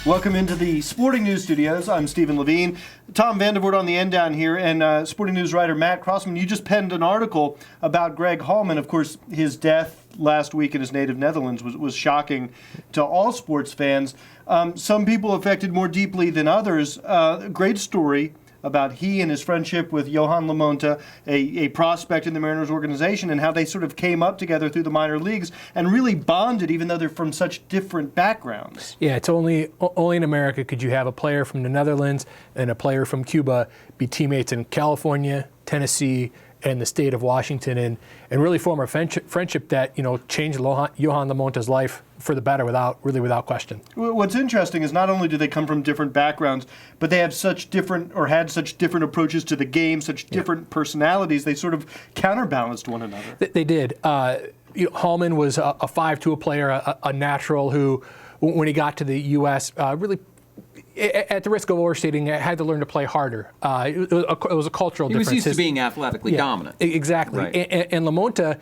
Welcome into the Sporting News Studios. I'm Stephen Levine. Tom Vandervoort on the end down here, and Sporting News writer Matt Crossman, you just penned an article about Greg Halman. Of course, his death last week in his native Netherlands was shocking to all sports fans. Some people affected more deeply than others. Great story about he and his friendship with Johan Limonta, a prospect in the Mariners organization, and how they sort of came up together through the minor leagues and really bonded, even though they're from such different backgrounds. Yeah, it's only in America could you have a player from the Netherlands and a player from Cuba be teammates in California, Tennessee, and the state of Washington, and really form a friendship that changed Johan Limonta's life for the better without question. What's interesting is not only do they come from different backgrounds, but they have such different approaches to the game, such different personalities. They sort of counterbalanced one another. They did. Halman was a 5-tool player, a natural who, when he got to the U.S., really, at the risk of overstating, had to learn to play harder. It was a cultural difference. He was used to being athletically dominant. Exactly. Right. And Limonta,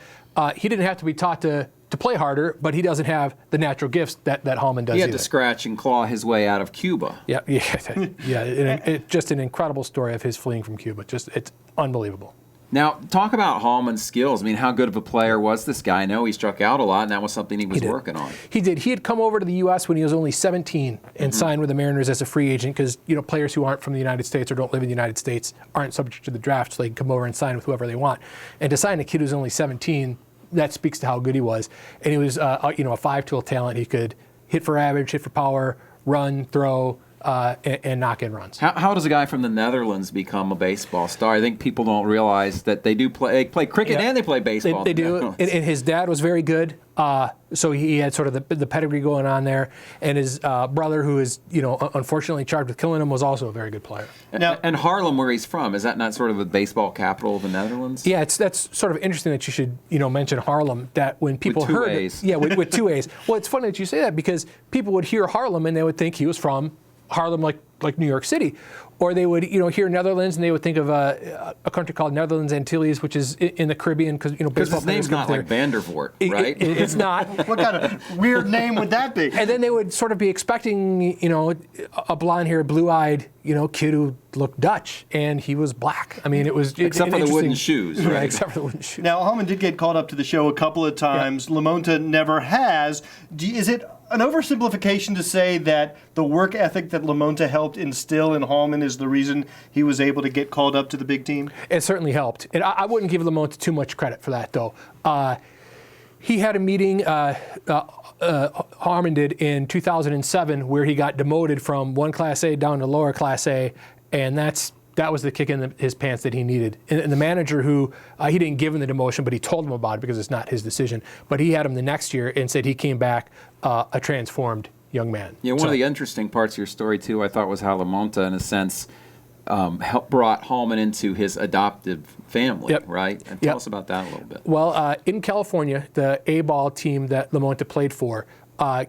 he didn't have to be taught to play harder, but he doesn't have the natural gifts that Halman does. He had either. to scratch and claw his way out of Cuba. Yeah. It's just an incredible story of his fleeing from Cuba. It's unbelievable. Now, talk about Halman's skills. I mean, how good of a player was this guy? I know he struck out a lot, and that was something he was working on. He did. He had come over to the U.S. when he was only 17 and signed with the Mariners as a free agent because, players who aren't from the United States or don't live in the United States aren't subject to the draft, so they can come over and sign with whoever they want. And to sign a kid who's only 17, that speaks to how good he was. And he was, a 5-tool talent. He could hit for average, hit for power, run, throw, and knock in runs. How does a guy from the Netherlands become a baseball star? I think people don't realize that they play cricket and they play baseball. They do. And his dad was very good, so he had sort of the pedigree going on there. And his brother, who is unfortunately charged with killing him, was also a very good player. And Haarlem, where he's from, is that not sort of the baseball capital of the Netherlands? Yeah, that's sort of interesting that you should mention Haarlem. That when people with two heard A's. with 2 A's. Well, it's funny that you say that because people would hear Haarlem and they would think he was from Harlem, like New York City, or they would hear Netherlands and they would think of a country called Netherlands Antilles, which is in the Caribbean because baseball his name's not like Vandervoort, right? It's not. What kind of weird name would that be? And then they would sort of be expecting a blonde-haired, blue-eyed kid who looked Dutch, and he was black. I mean, it was except for the wooden shoes, right? Except for the wooden shoes. Now, Halman did get called up to the show a couple of times. Limonta never has. Is it an oversimplification to say that the work ethic that Limonta helped instill in Halman is the reason he was able to get called up to the big team? It certainly helped. And I wouldn't give Limonta too much credit for that, though. He had a meeting, Halman did, in 2007 where he got demoted from one Class A down to lower Class A, and that was the kick in his pants that he needed. And the manager who, he didn't give him the demotion, but he told him about it because it's not his decision. But he had him the next year and said he came back a transformed young man. Yeah, one of the interesting parts of your story, too, I thought was how Limonta, in a sense, brought Halman into his adoptive family, right? And tell us about that a little bit. Well, in California, the A-ball team that Limonta played for,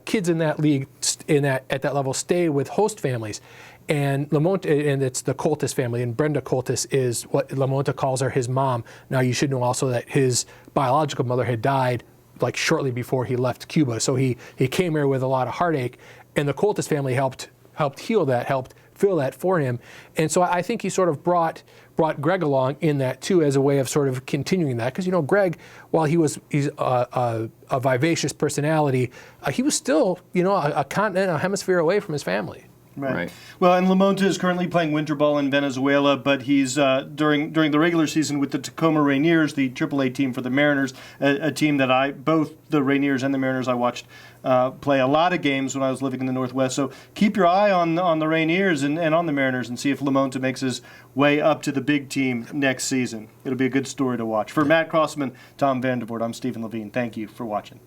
kids in that league at that level stay with host families. And Limonta, and it's the Coltis family, and Brenda Coltis is what Limonta calls her his mom. Now, you should know also that his biological mother had died like shortly before he left Cuba, so he came here with a lot of heartache, and the Coltis family helped heal that, helped fill that for him. And so I think he sort of brought Greg along in that too, as a way of sort of continuing that, because Greg, while he's a vivacious personality, he was still a continent, a hemisphere away from his family. Right. Well, and Limonta is currently playing winter ball in Venezuela, but he's during the regular season with the Tacoma Rainiers, the AAA team for the Mariners, a team that both the Rainiers and the Mariners I watched play a lot of games when I was living in the Northwest. So keep your eye on the Rainiers and on the Mariners and see if Limonta makes his way up to the big team next season. It'll be a good story to watch. For Matt Crossman, Tom Vandervoort, I'm Stephen Levine. Thank you for watching.